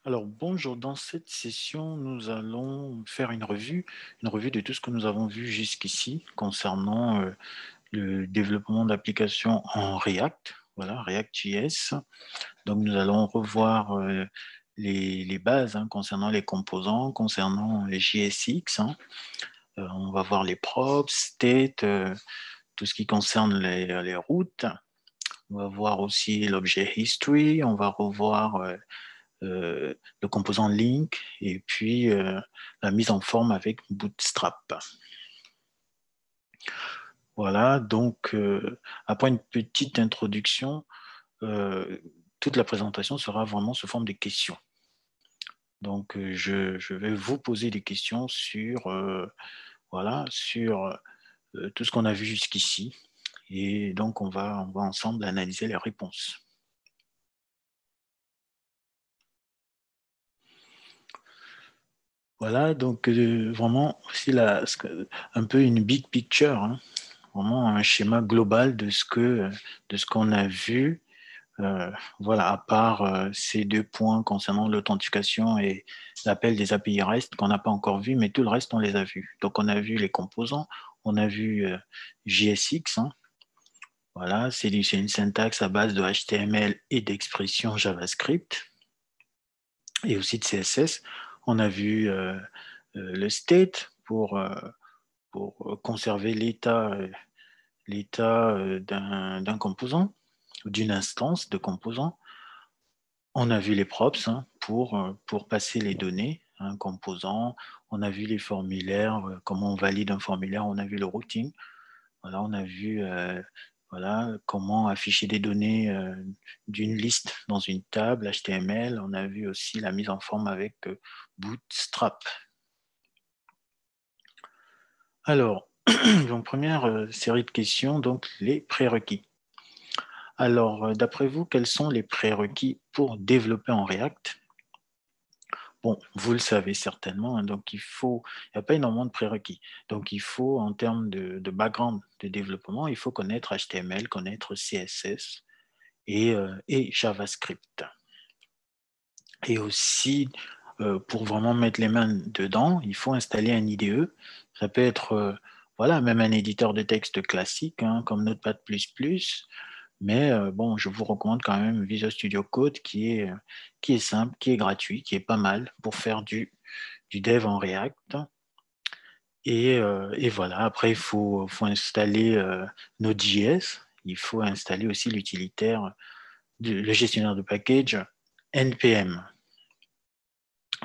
Alors bonjour, dans cette session, nous allons faire une revue de tout ce que nous avons vu jusqu'ici concernant le développement d'applications en React, voilà, React.js. Donc nous allons revoir les bases concernant les composants, concernant les JSX, hein. On va voir les props, state, tout ce qui concerne les routes. On va voir aussi l'objet history, on va revoir le composant link et puis la mise en forme avec Bootstrap. Voilà, donc après une petite introduction, euh, toute la présentation sera vraiment sous forme de questions. Donc je vais vous poser des questions sur, voilà, sur tout ce qu'on a vu jusqu'ici et donc on va ensemble analyser les réponses. Voilà, donc vraiment aussi un peu une big picture, hein, vraiment un schéma global de ce qu'on a vu. Voilà, à part ces deux points concernant l'authentification et l'appel des API REST qu'on n'a pas encore vu, mais tout le reste, on les a vus. Donc, on a vu les composants, on a vu JSX, hein. Voilà, c'est une syntaxe à base de HTML et d'expressions JavaScript et aussi de CSS. On a vu le state pour conserver l'état d'un composant, d'une instance de composant. On a vu les props pour passer les données à un composant. On a vu les formulaires, comment on valide un formulaire. On a vu le routing. Voilà, on a vu voilà, comment afficher des données d'une liste dans une table HTML. On a vu aussi la mise en forme avec Bootstrap. Alors, donc première série de questions, donc les prérequis. Alors, d'après vous, quels sont les prérequis pour développer en React? Bon, vous le savez certainement, hein, donc il n'y a pas énormément de prérequis. Donc il faut, en termes de background de développement, il faut connaître HTML, connaître CSS et JavaScript. Et aussi, pour vraiment mettre les mains dedans, il faut installer un IDE. Ça peut être, voilà, même un éditeur de texte classique, hein, comme Notepad++, mais bon, je vous recommande quand même Visual Studio Code qui est simple, qui est gratuit, qui est pas mal pour faire du dev en React. Et voilà, après, faut installer Node.js. Il faut installer aussi l'utilitaire, le gestionnaire de package NPM.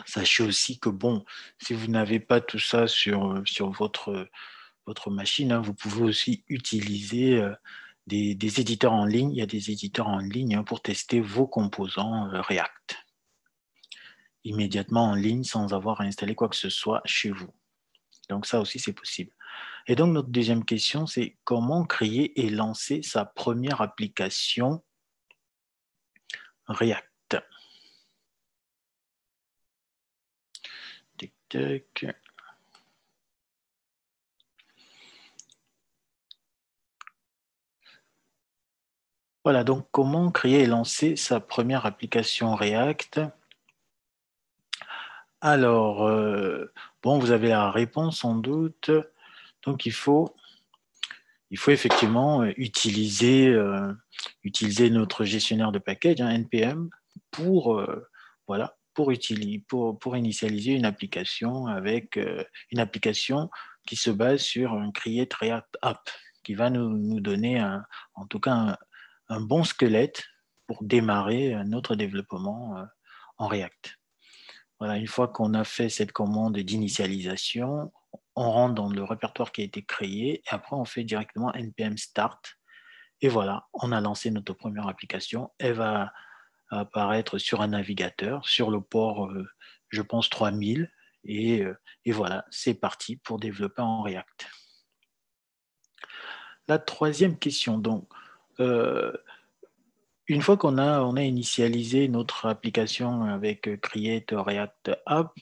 Sachez aussi que, bon, si vous n'avez pas tout ça sur votre machine, hein, vous pouvez aussi utiliser des éditeurs en ligne. Il y a des éditeurs en ligne pour tester vos composants React immédiatement en ligne sans avoir à installer quoi que ce soit chez vous. Donc ça aussi, c'est possible. Et donc notre deuxième question, c'est comment créer et lancer sa première application React. Tic, tac. Voilà, donc comment créer et lancer sa première application React? Alors, bon, vous avez la réponse sans doute. Donc, il faut effectivement utiliser notre gestionnaire de package, hein, NPM, pour, voilà, pour initialiser une application avec une application qui se base sur un Create React App, qui va nous donner en tout cas un bon squelette pour démarrer notre développement en React. Voilà, une fois qu'on a fait cette commande d'initialisation, on rentre dans le répertoire qui a été créé et après on fait directement npm start. Et voilà, on a lancé notre première application. Elle va apparaître sur un navigateur, sur le port, je pense, 3000. Et voilà, c'est parti pour développer en React. La troisième question, donc, une fois on a initialisé notre application avec Create React App,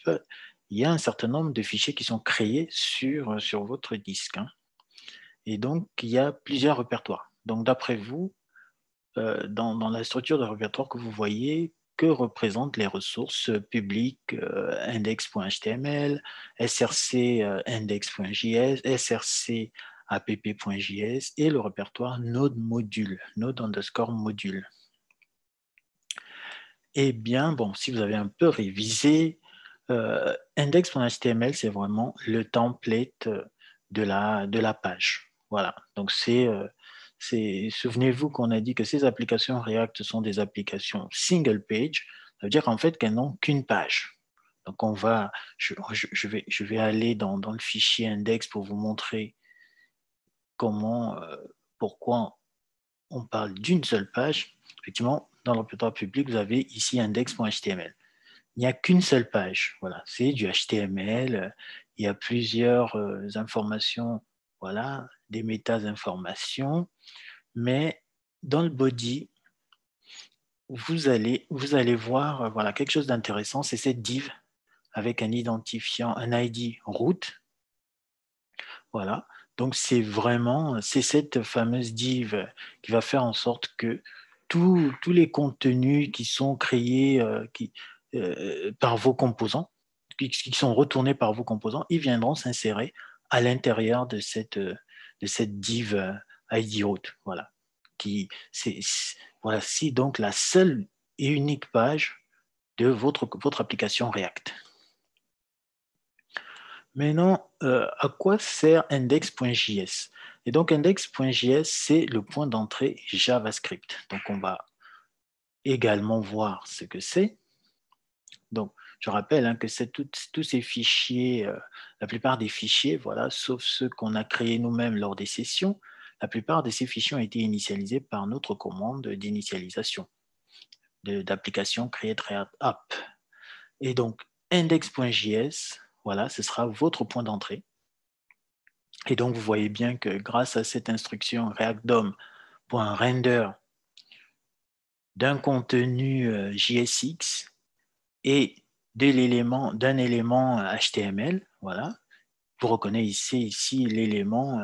il y a un certain nombre de fichiers qui sont créés sur votre disque, hein. Et donc, il y a plusieurs répertoires. Donc, d'après vous, dans la structure de répertoire que vous voyez, que représentent les ressources publiques index.html, src index.js, src app.js et le répertoire node module, node underscore module. Eh bien, bon, si vous avez un peu révisé, index.html, c'est vraiment le template de la page. Voilà, donc souvenez-vous qu'on a dit que ces applications React sont des applications single page, ça veut dire en fait qu'elles n'ont qu'une page. Donc je vais aller dans le fichier index pour vous montrer comment, pourquoi on parle d'une seule page. Effectivement, dans le répertoire public, vous avez ici index.html. Il n'y a qu'une seule page. Voilà, c'est du HTML. Il y a plusieurs informations, voilà, des méta-informations. Mais dans le body, vous allez voir voilà, quelque chose d'intéressant. C'est cette div avec un identifiant, un ID root. Voilà. Donc, c'est cette fameuse div qui va faire en sorte que tous les contenus qui sont créés par vos composants, qui sont retournés par vos composants, ils viendront s'insérer à l'intérieur de cette div ID root. Voilà. Voici donc la seule et unique page de votre application React. Maintenant, à quoi sert index.js? Et donc, index.js, c'est le point d'entrée JavaScript. Donc, on va également voir ce que c'est. Donc, je rappelle que c'est tous ces fichiers, la plupart des fichiers, voilà, sauf ceux qu'on a créés nous-mêmes lors des sessions, la plupart de ces fichiers ont été initialisés par notre commande d'initialisation d'application Create React App. Et donc, index.js, voilà, ce sera votre point d'entrée. Et donc, vous voyez bien que grâce à cette instruction React DOM.render d'un contenu JSX et d'un élément HTML, voilà, vous reconnaissez ici l'élément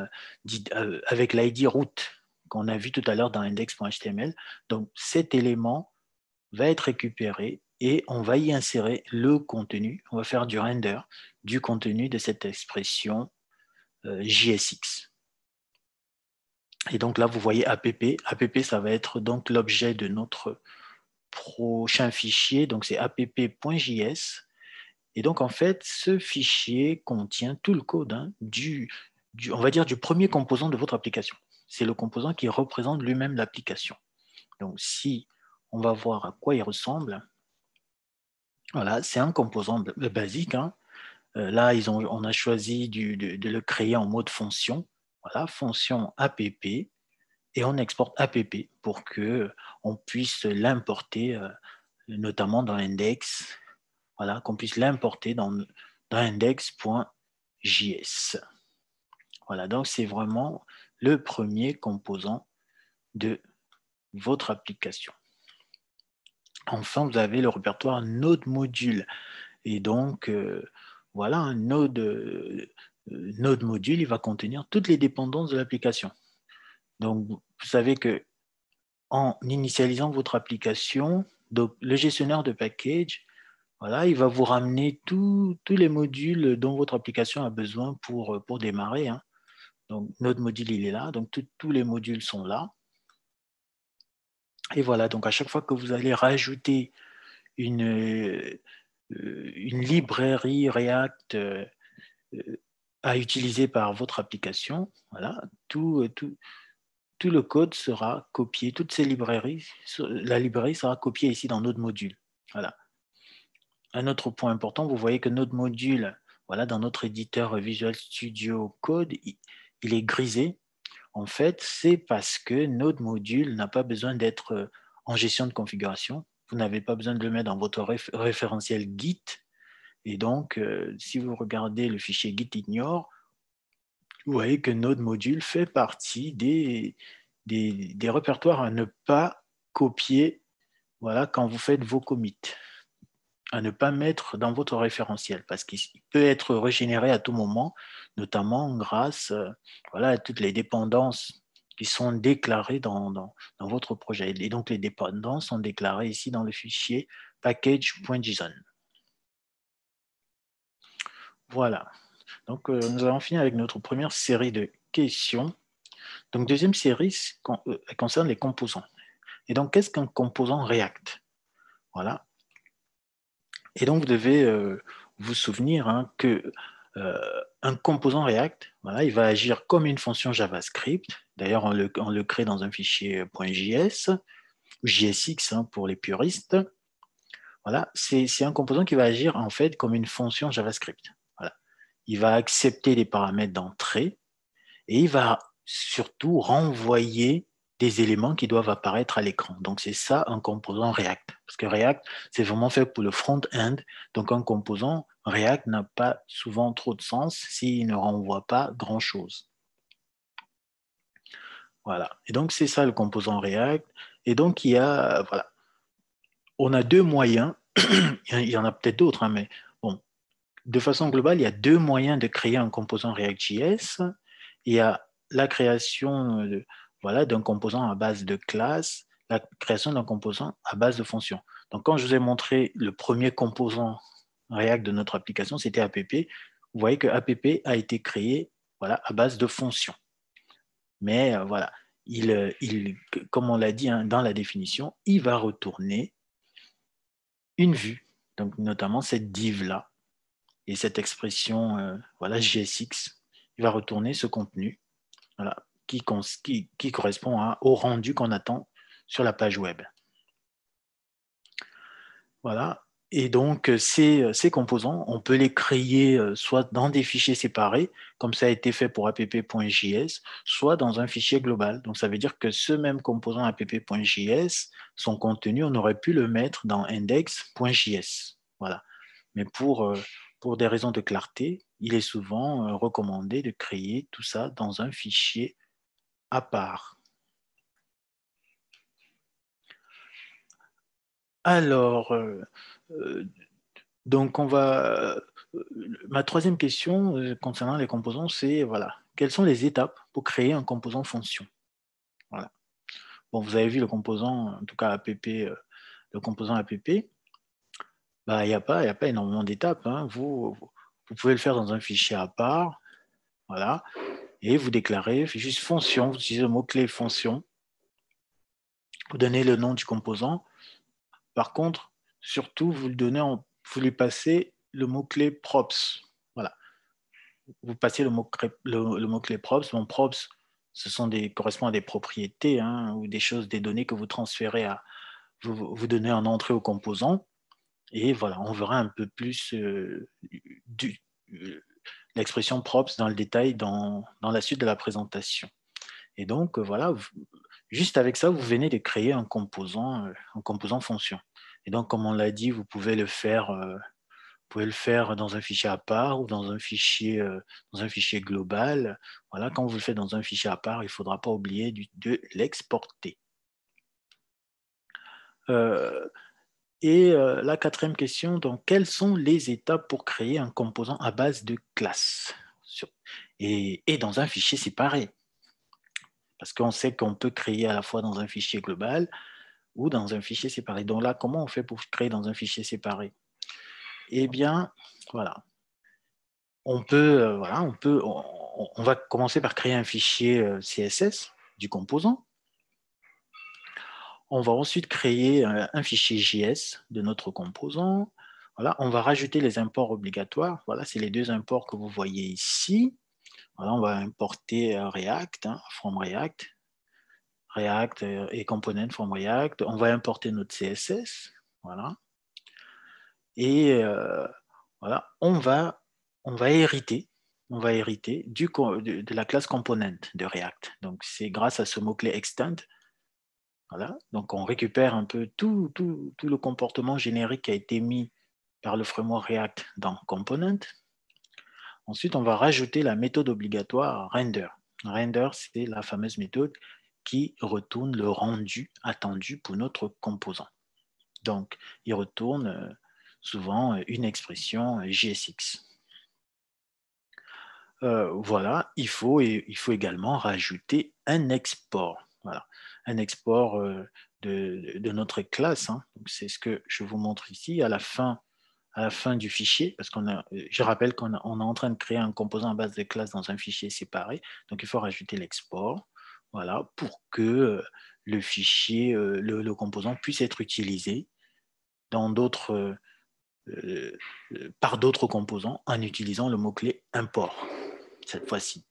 avec l'ID root qu'on a vu tout à l'heure dans index.html. Donc, cet élément va être récupéré et on va y insérer le contenu. On va faire du render du contenu de cette expression JSX. Et donc là, vous voyez app. App, ça va être donc l'objet de notre prochain fichier. Donc c'est app.js. Et donc en fait, ce fichier contient tout le code on va dire du premier composant de votre application. C'est le composant qui représente lui-même l'application. Donc si on va voir à quoi il ressemble, voilà, c'est un composant basique. Là, on a choisi de le créer en mode fonction. Voilà, fonction app. Et on exporte app pour qu'on puisse l'importer, notamment dans index. Voilà, qu'on puisse l'importer dans index.js. Voilà, donc c'est vraiment le premier composant de votre application. Enfin, vous avez le répertoire node module. Et donc, voilà, un node module, il va contenir toutes les dépendances de l'application. Donc, vous savez que en initialisant votre application, donc le gestionnaire de package, voilà, il va vous ramener tous les modules dont votre application a besoin pour démarrer. Donc, notre module, il est là. Donc, tous les modules sont là. Et voilà, donc à chaque fois que vous allez rajouter une librairie React à utiliser par votre application, voilà, tout le code sera copié, toutes ces librairies, la librairie sera copiée ici dans notre module. Voilà. Un autre point important, vous voyez que notre module, voilà, dans notre éditeur Visual Studio Code, il est grisé. En fait, c'est parce que notre module n'a pas besoin d'être en gestion de configuration. Vous n'avez pas besoin de le mettre dans votre référentiel Git. Et donc, si vous regardez le fichier gitignore, vous voyez que notre module fait partie des répertoires à ne pas copier, voilà, quand vous faites vos commits, à ne pas mettre dans votre référentiel parce qu'il peut être régénéré à tout moment, notamment grâce voilà, à toutes les dépendances qui sont déclarées dans votre projet. Et donc, les dépendances sont déclarées ici dans le fichier package.json. Voilà. Donc, nous avons fini avec notre première série de questions. Donc, deuxième série concerne les composants. Et donc, qu'est-ce qu'un composant React? Voilà. Et donc, vous devez vous souvenir hein, que un composant React, voilà, il va agir comme une fonction JavaScript. D'ailleurs, on le crée dans un fichier .js, ou JSX hein, pour les puristes. Voilà, c'est un composant qui va agir en fait comme une fonction JavaScript. Voilà. Il va accepter les paramètres d'entrée et il va surtout renvoyer des éléments qui doivent apparaître à l'écran. Donc, c'est ça un composant React. Parce que React, c'est vraiment fait pour le front-end. Donc, un composant React n'a pas souvent trop de sens s'il ne renvoie pas grand-chose. Voilà. Et donc, c'est ça le composant React. Et donc, voilà. On a deux moyens. Il y en a peut-être d'autres, hein, mais bon. De façon globale, il y a deux moyens de créer un composant React.js. Il y a la création voilà, d'un composant à base de classe, la création d'un composant à base de fonction. Donc, quand je vous ai montré le premier composant React de notre application, c'était app. Vous voyez que app a été créé voilà, à base de fonction. Mais voilà, comme on l'a dit hein, dans la définition, il va retourner une vue, donc notamment cette div-là, et cette expression voilà, JSX, il va retourner ce contenu voilà, qui correspond au rendu qu'on attend sur la page web. Voilà. Et donc, ces composants, on peut les créer soit dans des fichiers séparés, comme ça a été fait pour app.js, soit dans un fichier global. Donc, ça veut dire que ce même composant app.js, son contenu, on aurait pu le mettre dans index.js. Voilà. Mais pour des raisons de clarté, il est souvent recommandé de créer tout ça dans un fichier à part. Alors, donc ma troisième question concernant les composants, c'est voilà, quelles sont les étapes pour créer un composant fonction? Voilà. Bon, vous avez vu le composant, en tout cas app, le composant app. Bah, il n'y a pas énormément d'étapes. Hein. Vous pouvez le faire dans un fichier à part, voilà, et vous déclarez juste fonction. Vous utilisez le mot-clé fonction. Vous donnez le nom du composant. Par contre, surtout, vous lui passez le mot-clé props. Voilà. Vous passez le mot-clé props. Bon, props, correspond à des propriétés hein, ou des choses, des données que vous transférez vous donnez en entrée au composant. Et voilà, on verra un peu plus l'expression props dans le détail dans la suite de la présentation. Et donc, voilà, juste avec ça, vous venez de créer un composant fonction. Et donc, comme on l'a dit, vous pouvez le faire dans un fichier à part ou dans un fichier global. Voilà, quand vous le faites dans un fichier à part, il ne faudra pas oublier de l'exporter. La quatrième question, donc, quelles sont les étapes pour créer un composant à base de classe et dans un fichier séparé? Parce qu'on sait qu'on peut créer à la fois dans un fichier global ou dans un fichier séparé. Donc là, comment on fait pour créer dans un fichier séparé? Eh bien, voilà. On va commencer par créer un fichier CSS du composant. On va ensuite créer un fichier JS de notre composant. Voilà, on va rajouter les imports obligatoires. Voilà, c'est les deux imports que vous voyez ici. Voilà, on va importer React, hein, from React et component from React. On va importer notre CSS. Voilà. Et voilà, on va hériter de la classe component de React. Donc, c'est grâce à ce mot-clé extend. Voilà. Donc, on récupère un peu tout le comportement générique qui a été mis par le framework React dans component. Ensuite, on va rajouter la méthode obligatoire render. Render, c'est la fameuse méthode qui retourne le rendu attendu pour notre composant. Donc, il retourne souvent une expression JSX. Voilà, il faut également rajouter un export. Voilà, un export de notre classe. Hein. C'est ce que je vous montre ici à la fin du fichier, parce je rappelle qu'on est en train de créer un composant à base de classe dans un fichier séparé. Donc, il faut rajouter l'export, voilà, pour que le fichier, le composant puisse être utilisé dans par d'autres composants en utilisant le mot-clé import, cette fois-ci.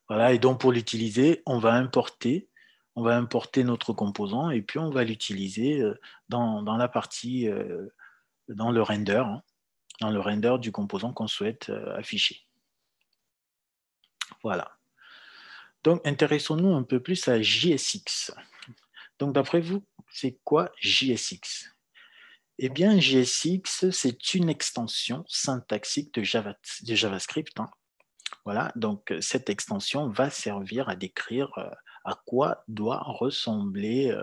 Voilà, et donc pour l'utiliser, on va importer notre composant et puis on va l'utiliser dans la partie, dans le render, hein, dans le render du composant qu'on souhaite afficher. Voilà. Donc, intéressons-nous un peu plus à JSX. Donc, d'après vous, c'est quoi JSX? Eh bien, JSX, c'est une extension syntaxique de JavaScript. Hein. Voilà, donc cette extension va servir à décrire à quoi doit ressembler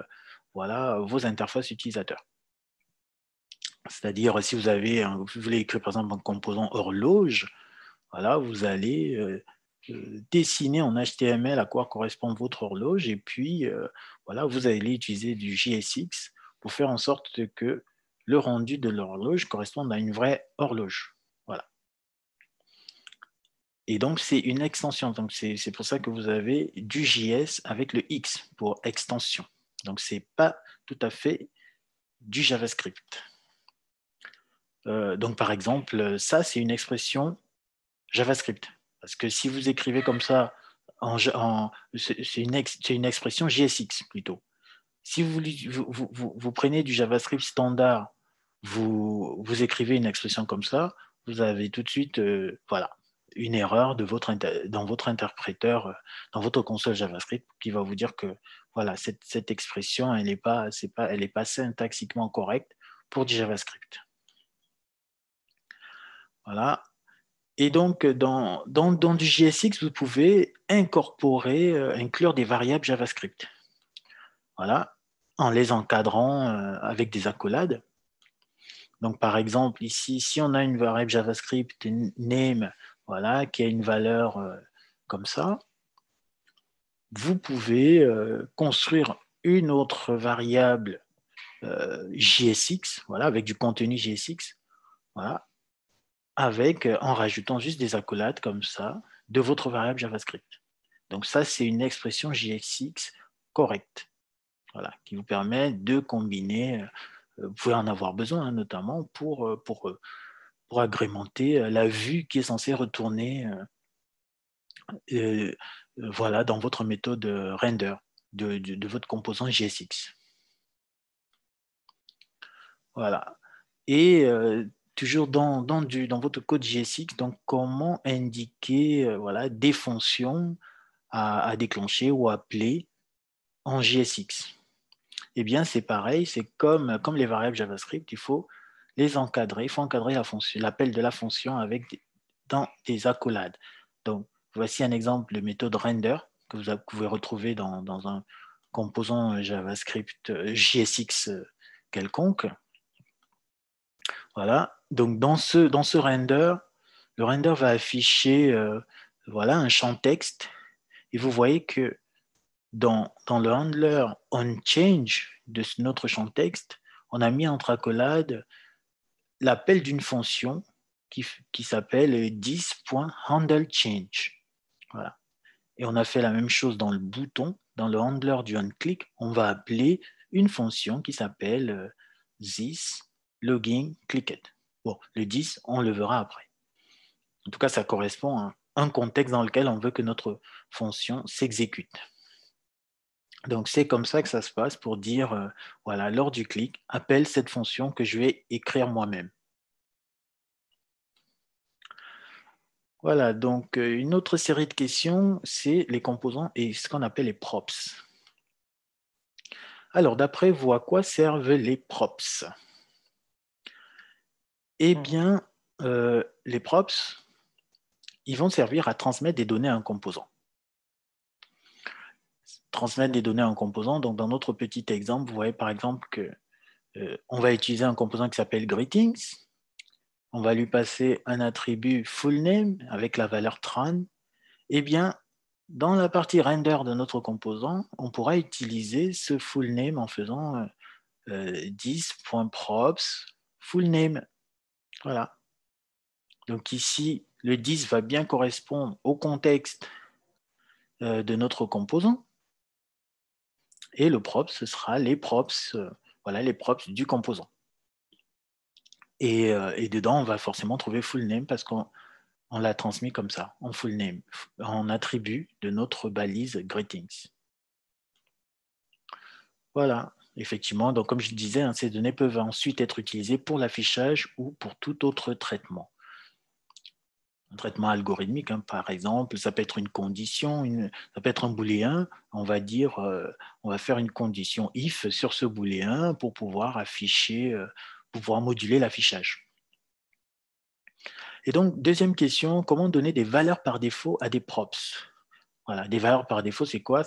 voilà, vos interfaces utilisateurs. C'est-à-dire, si vous voulez écrire par exemple un composant horloge, voilà, vous allez dessiner en HTML à quoi correspond votre horloge et puis voilà, vous allez utiliser du JSX pour faire en sorte que le rendu de l'horloge corresponde à une vraie horloge. Voilà. Et donc, c'est une extension. Donc, c'est pour ça que vous avez du JS avec le X pour extension. Donc, ce n'est pas tout à fait du JavaScript. Donc, par exemple, ça, c'est une expression JavaScript. Parce que si vous écrivez comme ça, c'est une expression JSX plutôt. Si vous prenez du JavaScript standard, vous écrivez une expression comme ça, vous avez tout de suite voilà, une erreur dans votre interpréteur, dans votre console JavaScript, qui va vous dire que voilà, cette expression, elle n'est pas syntaxiquement correcte pour du JavaScript. Voilà. Et donc, dans du JSX, vous pouvez inclure des variables JavaScript. Voilà, en les encadrant avec des accolades. Donc, par exemple, ici, si on a une variable JavaScript name, voilà, qui a une valeur comme ça, vous pouvez construire une autre variable JSX, voilà, avec du contenu JSX, voilà, en rajoutant juste des accolades comme ça de votre variable JavaScript. Donc ça, c'est une expression JSX correcte, voilà, qui vous permet de combiner. Vous pouvez en avoir besoin, hein, notamment pour agrémenter la vue qui est censée retourner voilà, dans votre méthode render de votre composant JSX. Voilà. Et toujours dans votre code JSX, donc comment indiquer voilà, des fonctions à déclencher ou à appeler en JSX? Eh bien, c'est pareil, c'est comme les variables JavaScript, il faut les encadrer, il faut encadrer l'appel de la fonction dans des accolades. Donc, voici un exemple de méthode render que vous pouvez retrouver dans un composant JavaScript JSX quelconque. Voilà, donc dans ce render, le render va afficher voilà, un champ texte et vous voyez que dans le handler onChange de notre champ texte, on a mis entre accolades l'appel d'une fonction qui s'appelle this.handleChange. Voilà. Et on a fait la même chose dans le bouton, dans le handler du onClick, on va appeler une fonction qui s'appelle thisLoggingClicked. Bon, le 10, on le verra après. En tout cas, ça correspond à un contexte dans lequel on veut que notre fonction s'exécute. Donc, c'est comme ça que ça se passe pour dire, voilà, lors du clic, appelle cette fonction que je vais écrire moi-même. Voilà, donc une autre série de questions, c'est les composants et ce qu'on appelle les props. Alors, d'après vous, à quoi servent les props? Eh bien, les props, ils vont servir à transmettre des données à un composant. Transmettre des données à un composant, donc dans notre petit exemple, vous voyez par exemple que on va utiliser un composant qui s'appelle greetings. On va lui passer un attribut full name avec la valeur tran. Eh bien, Dans la partie render de notre composant, on pourra utiliser ce full name en faisant 10.props full name. Voilà. Donc ici, le 10 va bien correspondre au contexte de notre composant. Et le props, ce sera les props, voilà, les props du composant. Et dedans, on va forcément trouver full name parce qu'on l'a transmis comme ça, en full name, en attribut de notre balise greetings. Voilà, effectivement. Donc, comme je disais, hein, ces données peuvent ensuite être utilisées pour l'affichage ou pour tout autre traitement. Un traitement algorithmique, hein, par exemple, ça peut être une condition, ça peut être un booléen. On va dire, on va faire une condition if sur ce booléen pour pouvoir afficher, pour pouvoir moduler l'affichage. Et donc, deuxième question, comment donner des valeurs par défaut à des props? Voilà, des valeurs par défaut, c'est quoi?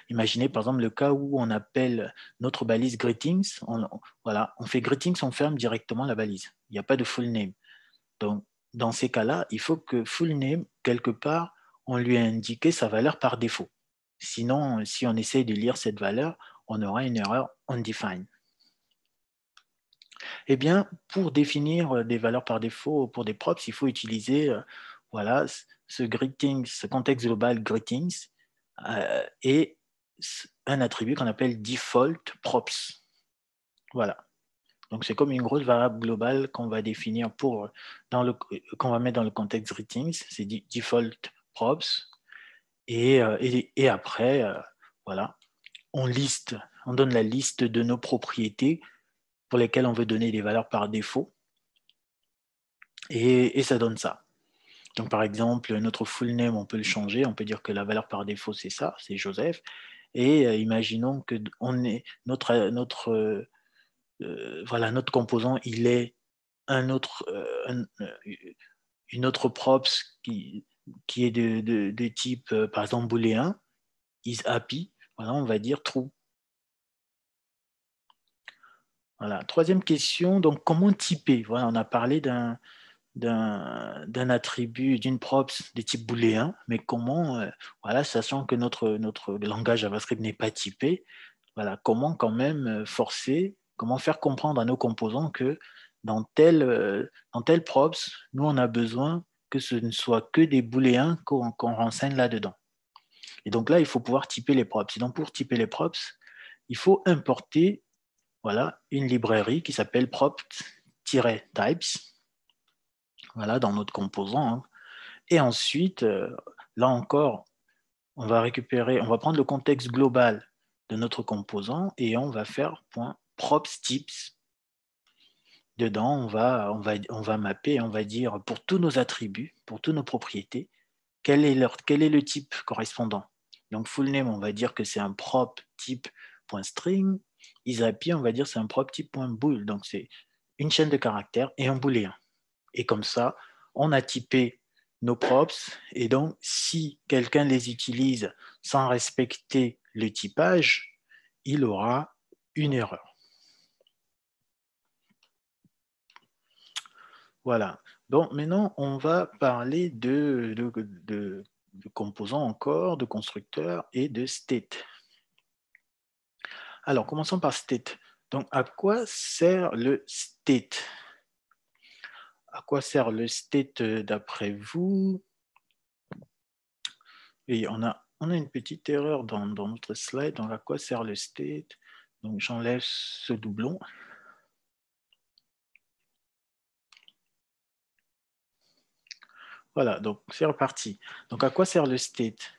Imaginez par exemple le cas où on appelle notre balise greetings. Voilà, on fait greetings, on ferme directement la balise. Il n'y a pas de full name. Donc, dans ces cas-là, il faut que full name, quelque part, on lui a indiqué sa valeur par défaut. Sinon, si on essaye de lire cette valeur, on aura une erreur undefined. Eh bien, pour définir des valeurs par défaut pour des props, il faut utiliser voilà, ce greetings, ce contexte global greetings et un attribut qu'on appelle default props. Voilà. Donc, c'est comme une grosse variable globale qu'on va définir qu'on va mettre dans le contexte greetings, c'est default props. Et après, voilà, on donne la liste de nos propriétés pour lesquelles on veut donner des valeurs par défaut. Et ça donne ça. Donc, par exemple, notre full name, on peut le changer. On peut dire que la valeur par défaut, c'est ça, c'est Joseph. Et imaginons que voilà, notre composant, il est une autre props qui est de type, par exemple, booléen, is happy. Voilà, on va dire true. Voilà. Troisième question, donc comment typer? Voilà, on a parlé d'un attribut, d'une props de type booléen, mais comment, voilà, sachant que notre langage JavaScript n'est pas typé, voilà, comment quand même comment faire comprendre à nos composants que dans tel props, nous on a besoin que ce ne soit que des booléens qu'on renseigne là-dedans. Et donc là, il faut pouvoir typer les props. Et donc pour typer les props, il faut importer, voilà, une librairie qui s'appelle props-types, voilà, dans notre composant. Hein. Et ensuite, là encore, on va prendre le contexte global de notre composant et on va faire .propsTypes. Dedans, on va mapper, on va dire pour tous nos attributs, pour toutes nos propriétés, quel est le type correspondant. Donc, full name, on va dire que c'est un prop type.string. IsAPI, on va dire que c'est un prop type.bool. Donc, c'est une chaîne de caractères et un booléen. Et comme ça, on a typé nos props. Et donc, si quelqu'un les utilise sans respecter le typage, il aura une erreur. Voilà. Donc, maintenant, on va parler de composants encore, de constructeurs et de state. Alors, commençons par state. Donc, à quoi sert le state? À quoi sert le state d'après vous? Et on a une petite erreur dans notre slide. Donc, à quoi sert le state? Donc, j'enlève ce doublon. Voilà, donc c'est reparti. Donc, à quoi sert le state?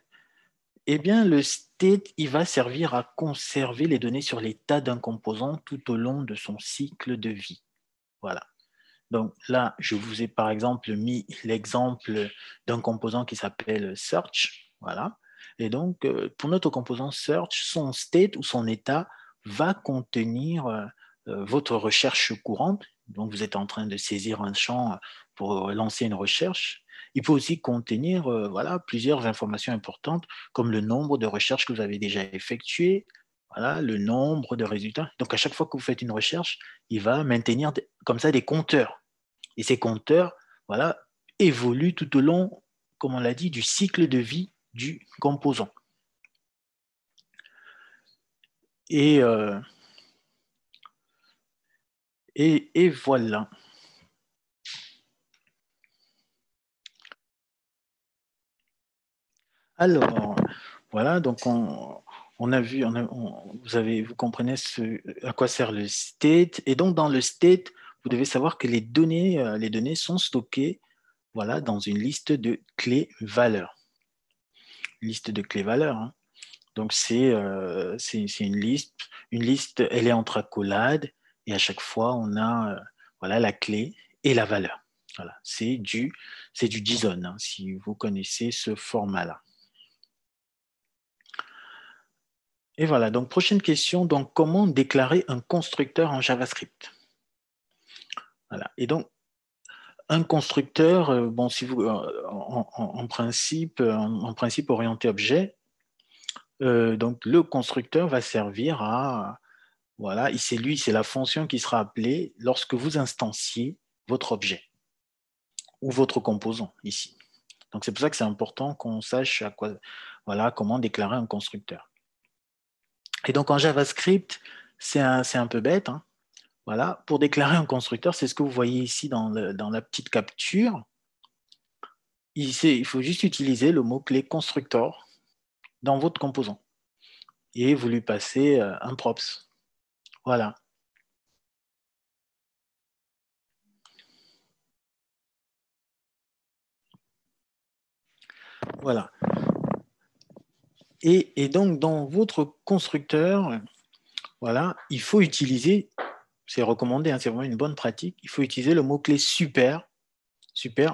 Eh bien, le state, il va servir à conserver les données sur l'état d'un composant tout au long de son cycle de vie. Voilà. Donc là, je vous ai par exemple mis l'exemple d'un composant qui s'appelle search. Voilà. Et donc, pour notre composant search, son state ou son état va contenir votre recherche courante. Donc, vous êtes en train de saisir un champ pour lancer une recherche. Il peut aussi contenir voilà, plusieurs informations importantes, comme le nombre de recherches que vous avez déjà effectuées, voilà, le nombre de résultats. Donc, à chaque fois que vous faites une recherche, il va maintenir comme ça des compteurs. Et ces compteurs, voilà, évoluent tout au long, comme on l'a dit, du cycle de vie du composant. Et voilà. Alors, voilà, donc on a vu, vous comprenez à quoi sert le state. Et donc, dans le state, vous devez savoir que les données sont stockées, voilà, dans une liste de clés valeurs. Liste de clés valeurs, hein. Donc, c'est une liste, elle est entre accolades, et à chaque fois, on a voilà, la clé et la valeur. Voilà, c'est du JSON, hein, si vous connaissez ce format-là. Et voilà, donc prochaine question, donc comment déclarer un constructeur en JavaScript? Voilà, et donc un constructeur, bon, si vous, en principe orienté objet, donc le constructeur va servir à, voilà, c'est la fonction qui sera appelée lorsque vous instanciez votre objet ou votre composant ici. Donc c'est pour ça que c'est important qu'on sache à quoi, voilà, comment déclarer un constructeur. Et donc en JavaScript, c'est un peu bête, hein. Voilà, pour déclarer un constructeur, c'est ce que vous voyez ici dans la petite capture. Il faut juste utiliser le mot-clé constructor dans votre composant et vous lui passez un props. Voilà. Voilà. Et donc, dans votre constructeur, voilà, il faut utiliser, c'est recommandé, hein, c'est vraiment une bonne pratique, il faut utiliser le mot-clé super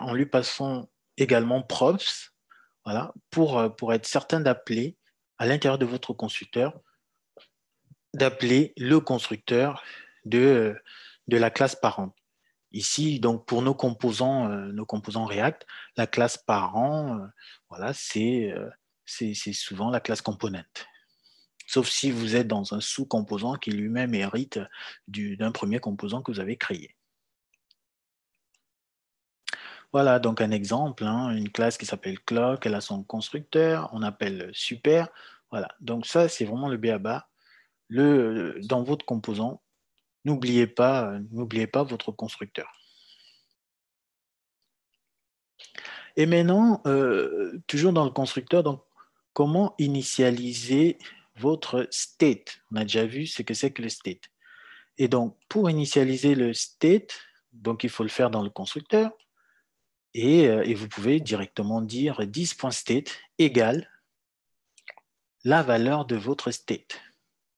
en lui passant également props, voilà, pour être certain d'appeler à l'intérieur de votre constructeur, d'appeler le constructeur de la classe parent. Ici, donc pour nos composants React, la classe parent, voilà, c'est souvent la classe component. Sauf si vous êtes dans un sous-composant qui lui-même hérite d'un premier composant que vous avez créé. Voilà, donc un exemple, hein, une classe qui s'appelle clock, elle a son constructeur, on appelle super. Voilà, donc ça, c'est vraiment le b.a.-ba. Dans votre composant, n'oubliez pas votre constructeur. Et maintenant, toujours dans le constructeur, donc, comment initialiser votre state? On a déjà vu ce que c'est que le state. Et donc, pour initialiser le state, donc il faut le faire dans le constructeur. Et vous pouvez directement dire 10.state égale la valeur de votre state.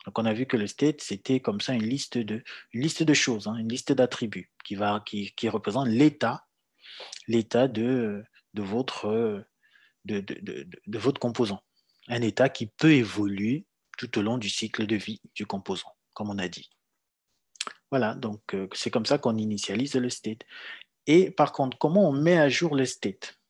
Donc, on a vu que le state, c'était comme ça une liste de choses, hein, une liste d'attributs qui représente l'état de votre composant. Un état qui peut évoluer tout au long du cycle de vie du composant, comme on a dit. Voilà, donc c'est comme ça qu'on initialise le state. Et par contre, comment on met à jour le state?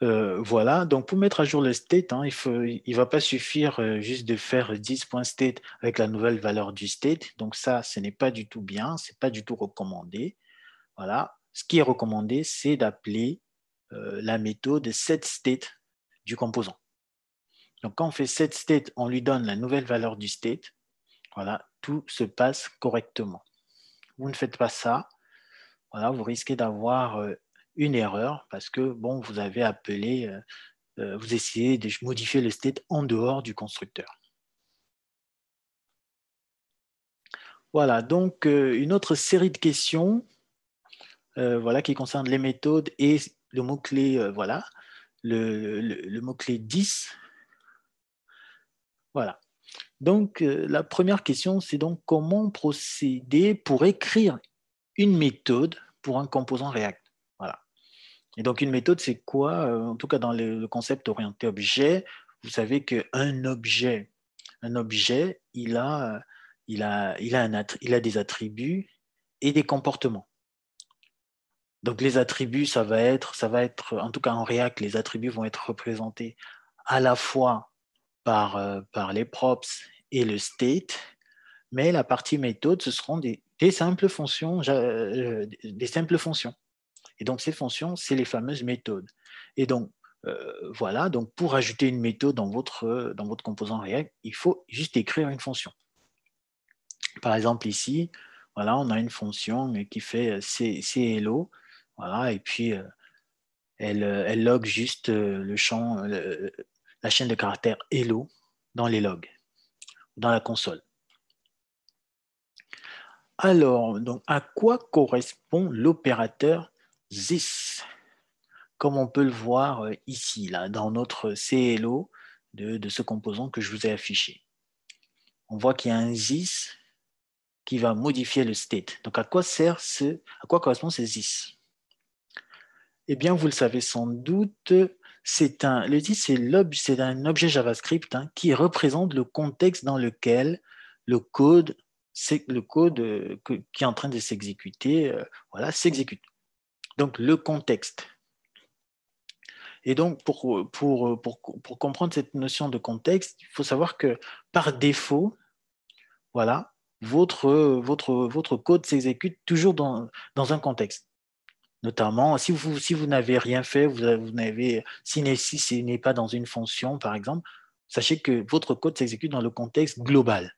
Voilà, donc pour mettre à jour le state, hein, il ne va pas suffire juste de faire 10.state avec la nouvelle valeur du state. Donc ça, ce n'est pas du tout bien, ce n'est pas du tout recommandé. Voilà, ce qui est recommandé, c'est d'appeler la méthode setState du composant. Donc quand on fait setState, on lui donne la nouvelle valeur du state. Voilà, tout se passe correctement. Vous ne faites pas ça, voilà, vous risquez d'avoir une erreur parce que bon, vous avez appelé, vous essayez de modifier le state en dehors du constructeur. Voilà, donc une autre série de questions voilà, qui concerne les méthodes et le mot-clé, voilà, le mot-clé 10. Voilà. Donc, la première question, c'est donc comment procéder pour écrire une méthode pour un composant React. Voilà. Et donc, une méthode, c'est quoi? En tout cas, dans le concept orienté objet, vous savez qu'un objet, il a des attributs et des comportements. Donc, les attributs, ça va être, en tout cas en React, les attributs vont être représentés à la fois par les props et le state, mais la partie méthode, ce seront des simples fonctions, Et donc, ces fonctions, c'est les fameuses méthodes. Et donc, voilà, donc pour ajouter une méthode dans votre composant React, il faut juste écrire une fonction. Par exemple, ici, voilà, on a une fonction qui fait hello, voilà, et puis elle log juste le champ, la chaîne de caractères hello dans les logs, dans la console. Alors, donc, à quoi correspond l'opérateur this? Comme on peut le voir ici, là, dans notre CLO de ce composant que je vous ai affiché. On voit qu'il y a un this qui va modifier le state. Donc, à quoi correspond ce this? Eh bien, vous le savez sans doute, le this, c'est un objet JavaScript qui représente le contexte dans lequel le code qui est en train de s'exécuter, voilà, s'exécute. Donc, le contexte. Et donc, pour comprendre cette notion de contexte, il faut savoir que par défaut, voilà, votre code s'exécute toujours dans un contexte. Notamment, si vous n'avez rien fait, si ce n'est pas dans une fonction, par exemple, sachez que votre code s'exécute dans le contexte global.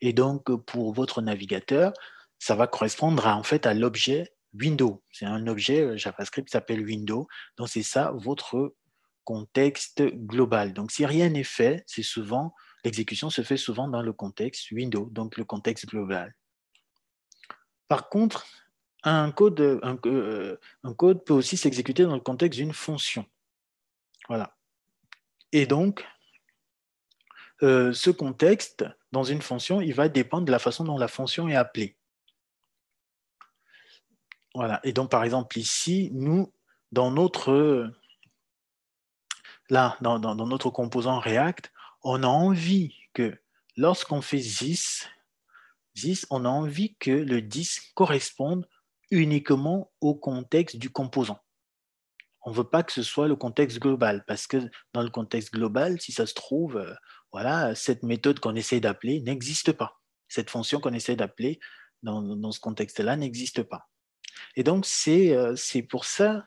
Et donc, pour votre navigateur, ça va correspondre en fait à l'objet window. C'est un objet JavaScript qui s'appelle window. Donc, c'est ça votre contexte global. Donc, si rien n'est fait, l'exécution se fait souvent dans le contexte window, donc le contexte global. Par contre, un code peut aussi s'exécuter dans le contexte d'une fonction. Voilà. Et donc, ce contexte, dans une fonction, il va dépendre de la façon dont la fonction est appelée. Voilà. Et donc, par exemple, ici, nous, dans notre composant React, on a envie que lorsqu'on fait this, on a envie que le this corresponde uniquement au contexte du composant. On ne veut pas que ce soit le contexte global, parce que dans le contexte global, si ça se trouve, voilà, cette méthode qu'on essaie d'appeler n'existe pas. Cette fonction qu'on essaie d'appeler dans ce contexte-là n'existe pas. Et donc, c'est pour ça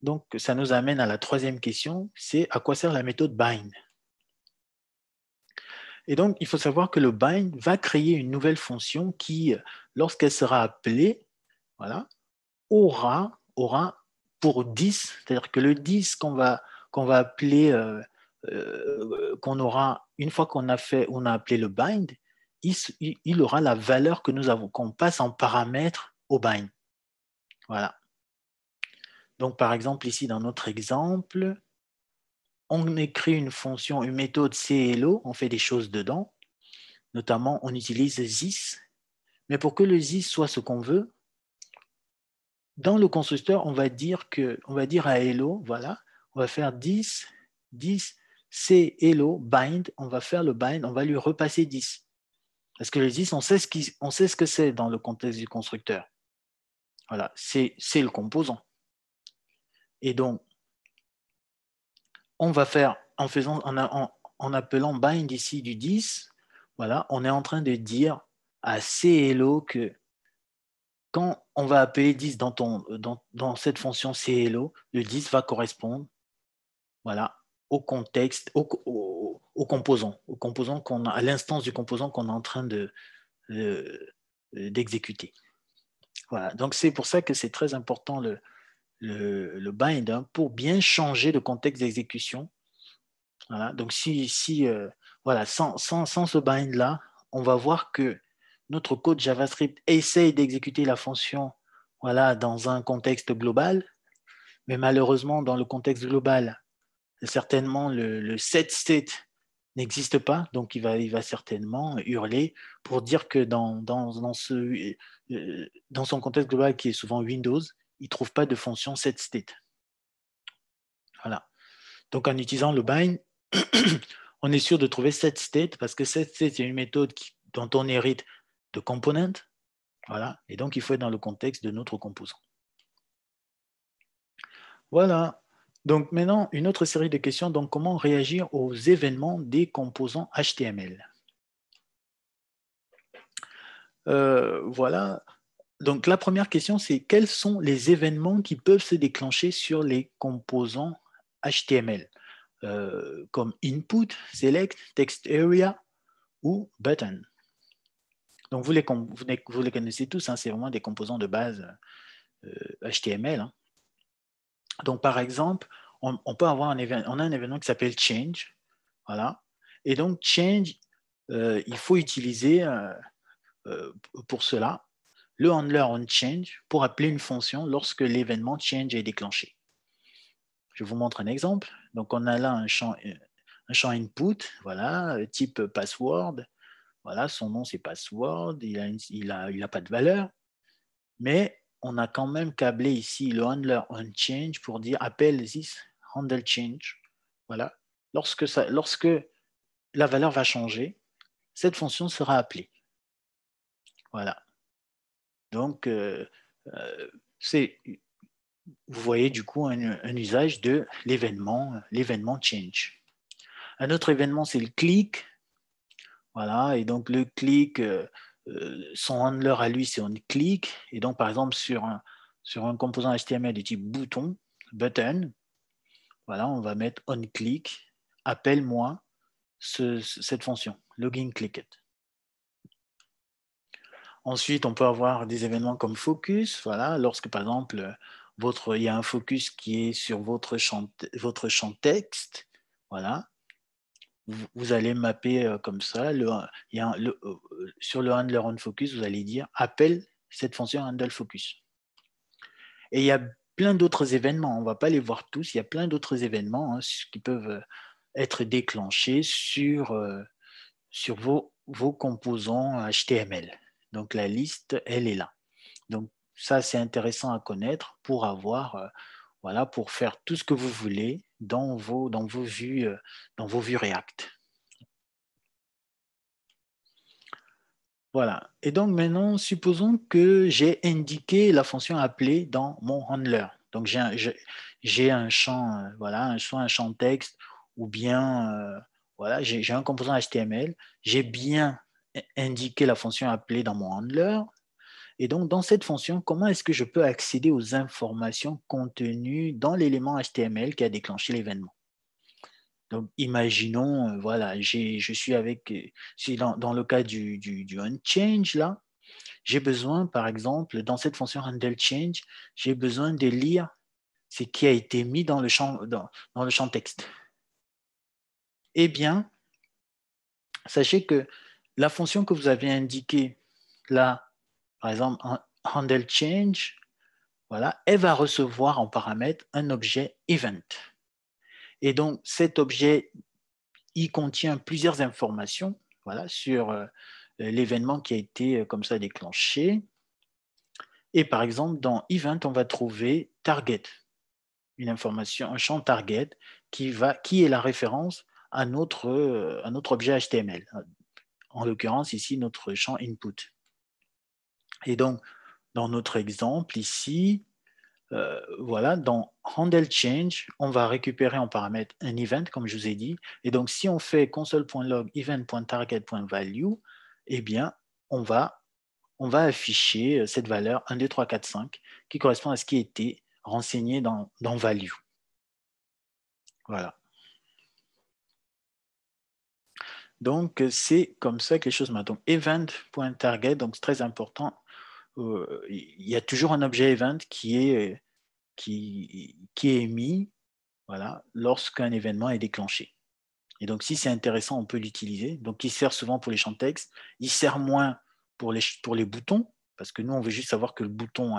donc, que ça nous amène à la troisième question, c'est à quoi sert la méthode bind? Et donc, il faut savoir que le bind va créer une nouvelle fonction qui, lorsqu'elle sera appelée, voilà, aura pour 10, c'est-à-dire que le 10 qu'on va appeler, qu'on aura, une fois qu'on a appelé le bind, il aura la valeur qu'on passe en paramètre au bind. Voilà. Donc, par exemple, ici, dans notre exemple, on écrit une fonction, une méthode CLO, on fait des choses dedans, notamment on utilise this, mais pour que le this soit ce qu'on veut, dans le constructeur, on va dire à hello, voilà, on va faire 10 c'est hello, bind, on va faire le bind, on va lui repasser 10. Parce que le 10, on sait ce que c'est dans le contexte du constructeur. Voilà, c'est le composant. Et donc, on va faire, en appelant bind ici du 10, voilà, on est en train de dire à hello que quand on va appeler 10 dans cette fonction hello, le 10 va correspondre, voilà, au contexte, au composant qu'on a, à l'instance du composant qu'on est en train d'exécuter. Voilà, donc c'est pour ça que c'est très important le bind pour bien changer le contexte d'exécution. Voilà, donc voilà, sans ce bind là, on va voir que notre code JavaScript essaye d'exécuter la fonction, voilà, dans un contexte global, mais malheureusement dans le contexte global, certainement le set state n'existe pas, donc il va certainement hurler pour dire que dans son contexte global qui est souvent Windows, il ne trouve pas de fonction set state. Voilà. Donc en utilisant le bind, on est sûr de trouver set state parce que set state c'est une méthode dont on hérite de component, voilà, et donc il faut être dans le contexte de notre composant. Voilà. Donc maintenant, une autre série de questions. Donc, comment réagir aux événements des composants HTML? Voilà. Donc, la première question, c'est quels sont les événements qui peuvent se déclencher sur les composants HTML, comme input, select, text area ou button. Donc, vous les connaissez tous, hein, c'est vraiment des composants de base HTML. Hein. Donc, par exemple, on peut avoir on a un événement qui s'appelle change. Voilà. Et donc, change, il faut utiliser pour cela le handler onChange pour appeler une fonction lorsque l'événement change est déclenché. Je vous montre un exemple. Donc, on a là un champ input, voilà, type password. Voilà, son nom, c'est password. Il a pas de valeur. Mais on a quand même câblé ici le handler onChange pour dire appelle this handle change. Voilà. Lorsque la valeur va changer, cette fonction sera appelée. Voilà. Donc, vous voyez du coup un usage de l'événement change. Un autre événement, c'est le click. Voilà, et donc le click, son handler à lui, c'est onClick. Et donc, par exemple, sur un composant HTML de type bouton, button, voilà, on va mettre onClick, appelle-moi cette fonction, login clicked. Ensuite, on peut avoir des événements comme focus, voilà, lorsque par exemple, il y a un focus qui est sur votre champ texte, voilà, vous allez mapper comme ça, sur le handler onFocus, vous allez dire appelle cette fonction handleFocus. Et il y a plein d'autres événements, on ne va pas les voir tous, il y a plein d'autres événements qui peuvent être déclenchés sur vos composants HTML. Donc la liste, elle est là. Donc ça, c'est intéressant à connaître pour avoir, voilà, pour faire tout ce que vous voulez dans vos vues React. Voilà. Et donc maintenant, supposons que j'ai indiqué la fonction appelée dans mon handler. Donc j'ai un champ, voilà, soit un champ texte ou bien voilà, j'ai un composant HTML. J'ai bien indiqué la fonction appelée dans mon handler. Et donc, dans cette fonction, comment est-ce que je peux accéder aux informations contenues dans l'élément HTML qui a déclenché l'événement? Donc, imaginons, voilà, je suis dans le cas du onChange, là, j'ai besoin, par exemple, dans cette fonction handleChange, j'ai besoin de lire ce qui a été mis dans le champ texte. Eh bien, sachez que la fonction que vous avez indiquée là, par exemple, handleChange, voilà, elle va recevoir en paramètre un objet event. Et donc, cet objet, il contient plusieurs informations, voilà, sur l'événement qui a été comme ça déclenché. Et par exemple, dans event, on va trouver target, une information, un champ target qui est la référence à notre objet HTML. En l'occurrence, ici, notre champ input. Et donc, dans notre exemple ici, voilà, dans handleChange, on va récupérer en paramètre un event, comme je vous ai dit. Et donc, si on fait console.log event.target.value, eh bien, on va afficher cette valeur 1, 2, 3, 4, 5 qui correspond à ce qui a été renseigné dans value. Voilà. Donc, c'est comme ça que les choses marchent. Donc, event.target, donc c'est très important. Il y a toujours un objet event qui est émis, voilà, lorsqu'un événement est déclenché. Et donc, si c'est intéressant, on peut l'utiliser. Donc, il sert souvent pour les champs texte. Il sert moins pour les boutons, parce que nous, on veut juste savoir que le bouton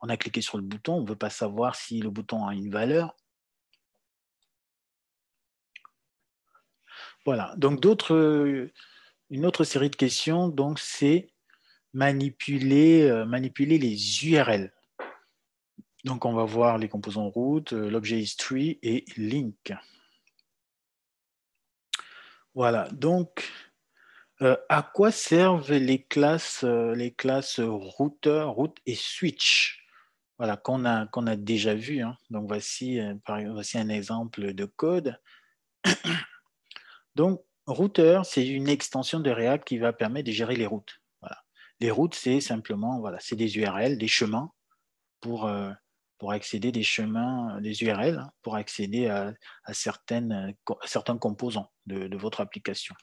on a cliqué sur le bouton. On ne veut pas savoir si le bouton a une valeur. Voilà. Donc, une autre série de questions, donc, c'est manipuler les URL. Donc, on va voir les composants route, l'objet history et link. Voilà. Donc, à quoi servent les classes routeur, route et switch? Voilà, qu'on a déjà vu. Hein. Donc, voici un exemple de code. Donc, routeur, c'est une extension de React qui va permettre de gérer les routes. Voilà. Les routes, c'est simplement, voilà, c'est des URL, des chemins pour pour accéder des chemins, des URL, hein, pour accéder à certains composants de votre application.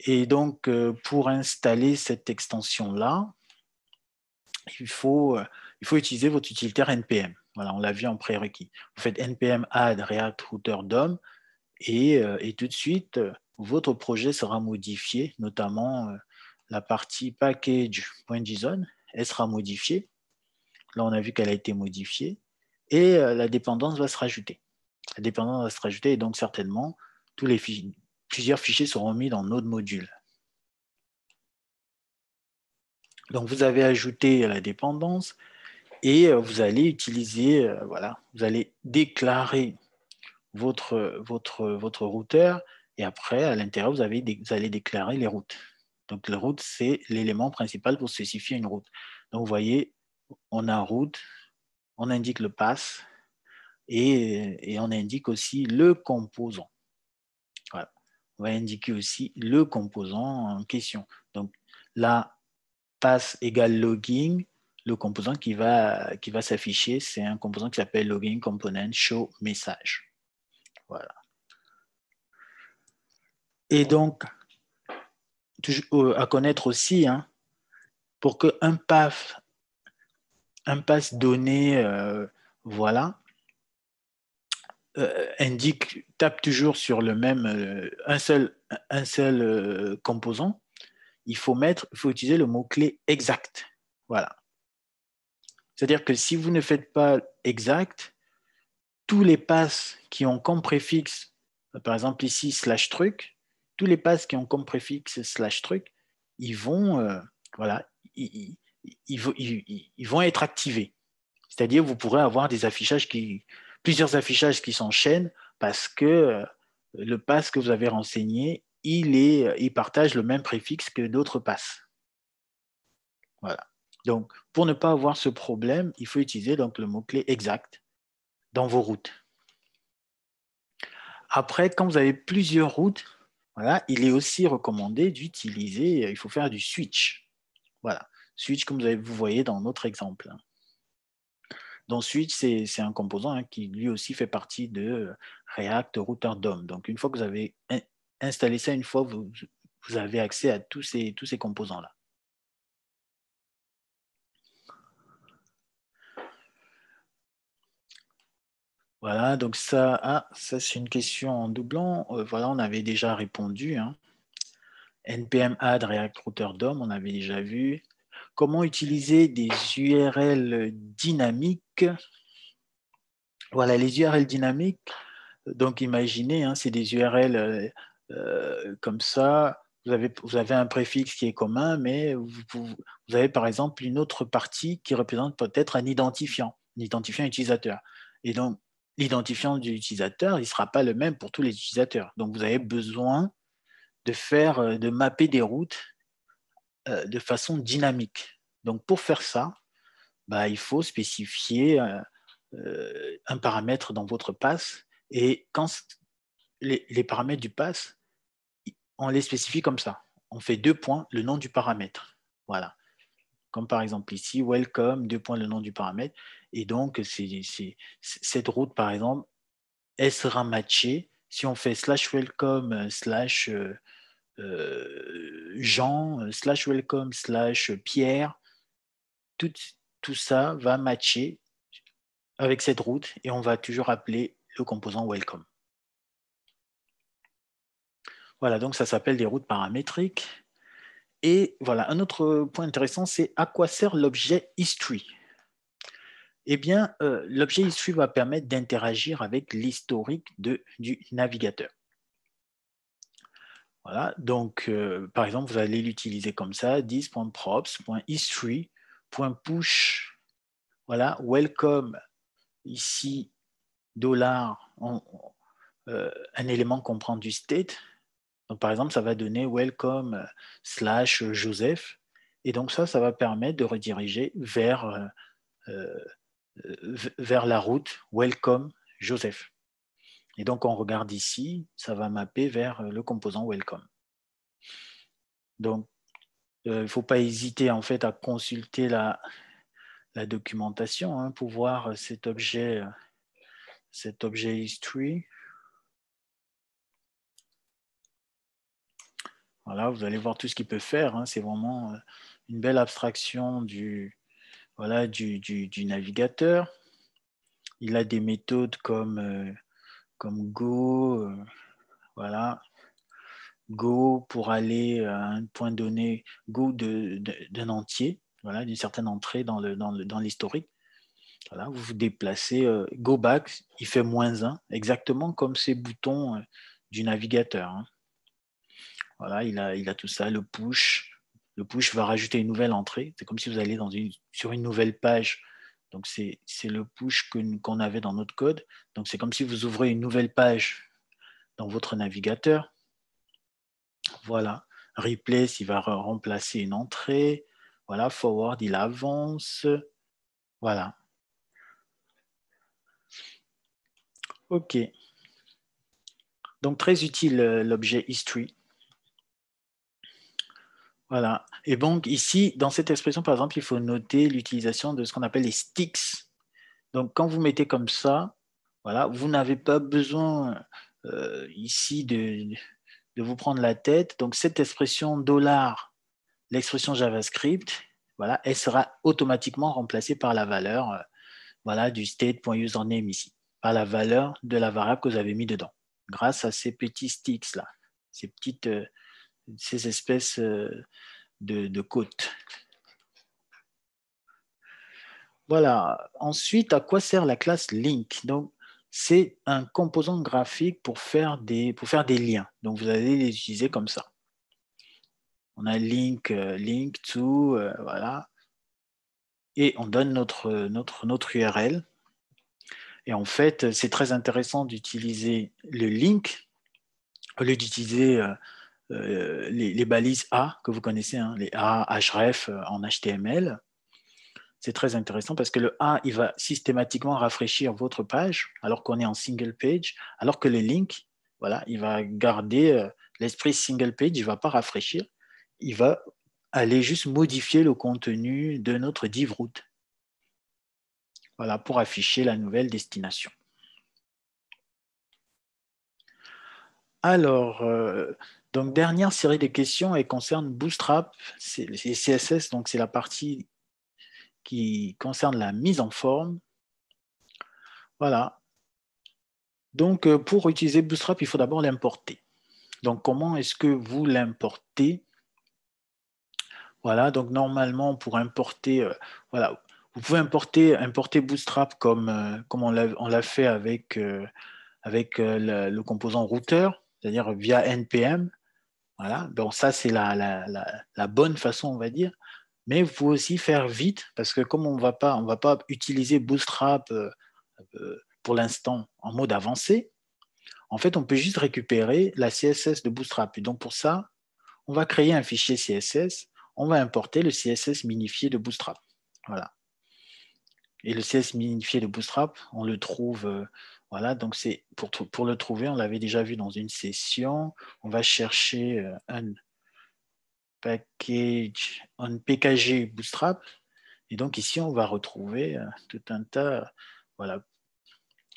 Et donc, pour installer cette extension-là, il faut utiliser votre utilitaire npm. Voilà, on l'a vu en prérequis. Vous faites npm add react router DOM et tout de suite, votre projet sera modifié, notamment la partie package.json, elle sera modifiée. Là, on a vu qu'elle a été modifiée et la dépendance va se rajouter. La dépendance va se rajouter et donc certainement, plusieurs fichiers seront mis dans notre module. Donc, vous avez ajouté la dépendance et vous allez utiliser, voilà, vous allez déclarer votre routeur et après, à l'intérieur, vous allez déclarer les routes. Donc, la route, c'est l'élément principal pour spécifier une route. Donc, vous voyez, on a route, on indique le pass et on indique aussi le composant. Voilà. On va indiquer aussi le composant en question. Donc, là, pass égale logging, le composant qui va s'afficher, c'est un composant qui s'appelle logging component show message. Voilà. Et donc, à connaître aussi, hein, pour qu'un pass donné, voilà, tape toujours sur le même, un seul composant, il faut utiliser le mot-clé exact. Voilà. C'est-à-dire que si vous ne faites pas exact, tous les passes qui ont comme préfixe, par exemple ici, /truc, tous les passes qui ont comme préfixe /truc, ils vont, voilà, ils vont être activés. C'est-à-dire vous pourrez avoir plusieurs affichages qui s'enchaînent parce que le pass que vous avez renseigné, il partage le même préfixe que d'autres passes. Voilà. Donc, pour ne pas avoir ce problème, il faut utiliser donc le mot-clé exact dans vos routes. Après, quand vous avez plusieurs routes, voilà, il est aussi recommandé d'utiliser, il faut faire du switch. Voilà, switch comme vous voyez dans notre exemple. Donc, switch, c'est un composant hein, qui lui aussi fait partie de React Router DOM. Donc, une fois que vous avez installé ça, une fois, vous avez accès à tous ces composants-là. Voilà, donc ça c'est une question en doublant. Voilà, on avait déjà répondu. Hein. npm add react router DOM, on avait déjà vu. Comment utiliser des URL dynamiques? Voilà, les URL dynamiques. Donc, imaginez, hein, c'est des URL comme ça. Vous avez un préfixe qui est commun, mais vous avez par exemple une autre partie qui représente peut-être un identifiant utilisateur. Et donc, l'identifiant de l'utilisateur, il ne sera pas le même pour tous les utilisateurs. Donc, vous avez besoin de mapper des routes de façon dynamique. Donc, pour faire ça, bah, il faut spécifier un paramètre dans votre pass. Et quand les paramètres du pass, on les spécifie comme ça. On fait 2 points, le nom du paramètre. Voilà. Comme par exemple ici, welcome, 2 points, le nom du paramètre. Et donc, cette route, par exemple, elle sera matchée si on fait /welcome /Jean /welcome /Pierre. Tout ça va matcher avec cette route et on va toujours appeler le composant welcome. Voilà, donc ça s'appelle des routes paramétriques. Et voilà, un autre point intéressant, c'est à quoi sert l'objet history? Eh bien, l'objet history va permettre d'interagir avec l'historique du navigateur. Voilà, donc par exemple, vous allez l'utiliser comme ça, this.props.history.push, voilà, welcome, ici, $, un élément qu'on prend du state. Donc, par exemple, ça va donner welcome /Joseph. Et donc, ça va permettre de rediriger vers la route welcome Joseph. Et donc, on regarde ici, ça va mapper vers le composant welcome. Donc, il ne faut pas hésiter en fait à consulter la la documentation hein, pour voir cet objet history. Voilà, vous allez voir tout ce qu'il peut faire. Hein. C'est vraiment une belle abstraction du navigateur. Il a des méthodes comme Go, voilà. Go pour aller à un point donné, Go d'un entier, voilà, d'une certaine entrée dans l'historique. Voilà, vous vous déplacez, Go back, il fait -1, exactement comme ces boutons du navigateur. Hein. Voilà, il a tout ça, le push. Le push va rajouter une nouvelle entrée. C'est comme si vous allez sur une nouvelle page. Donc, c'est le push qu'on avait dans notre code. Donc, c'est comme si vous ouvrez une nouvelle page dans votre navigateur. Voilà. Replace, il va remplacer une entrée. Voilà. Forward, il avance. Voilà. OK. Donc, très utile l'objet history. Voilà. Et donc, ici, dans cette expression, par exemple, il faut noter l'utilisation de ce qu'on appelle les sticks. Donc, quand vous mettez comme ça, voilà, vous n'avez pas besoin ici de vous prendre la tête. Donc, cette expression $, l'expression JavaScript, voilà, elle sera automatiquement remplacée par la valeur voilà, du state.username ici, par la valeur de la variable que vous avez mis dedans, grâce à ces petits sticks-là, ces espèces de côtes. Voilà. Ensuite, à quoi sert la classe link? Donc, c'est un composant graphique pour faire des liens. Donc, vous allez les utiliser comme ça. On a link to, voilà. Et on donne notre URL. Et en fait, c'est très intéressant d'utiliser le link au lieu d'utiliser les balises A que vous connaissez, hein, les A, href en HTML. C'est très intéressant parce que le A, il va systématiquement rafraîchir votre page alors qu'on est en single page, alors que le link, voilà, il va garder l'esprit single page, il ne va pas rafraîchir, il va aller juste modifier le contenu de notre div root. Voilà, pour afficher la nouvelle destination. Alors, donc dernière série de questions, elle concerne Bootstrap, c'est CSS, donc c'est la partie qui concerne la mise en forme. Voilà. Donc, pour utiliser Bootstrap, il faut d'abord l'importer. Donc, comment est-ce que vous l'importez? Voilà, donc normalement, pour importer, voilà, vous pouvez importer Bootstrap comme on l'a fait avec le composant routeur, c'est-à-dire via npm. Voilà, bon, ça, c'est la bonne façon, on va dire. Mais vous pouvez aussi faire vite, parce que comme on va pas utiliser Bootstrap pour l'instant en mode avancé, en fait, on peut juste récupérer la CSS de Bootstrap. Et donc, pour ça, on va créer un fichier CSS, on va importer le CSS minifié de Bootstrap. Voilà. Et le CSS minifié de Bootstrap, on le trouve, voilà, donc c'est pour le trouver, on l'avait déjà vu dans une session, on va chercher un pkg Bootstrap, et donc ici, on va retrouver tout un tas, voilà,